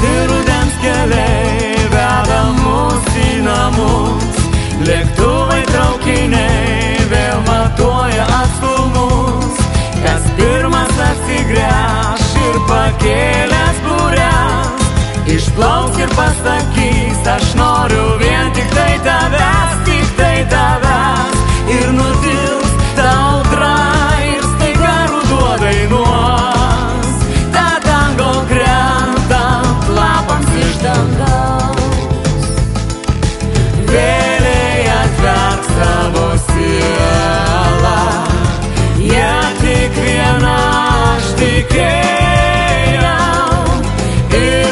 ir rudens keliai veda mus į namus. Lėktuvai, traukiniai vėl matuoja atstumus. Kas pirmas atsigręš ir pakėlęs bures išplauks ir pasakys, aš noriu vien tik tai tavęs, ir nutils ta audra ir staiga ruduo dainuos. Ta tango krentant lapams iš dangaus. Vėliai atverk savo sielą, ja tik viena aš tikėjau ir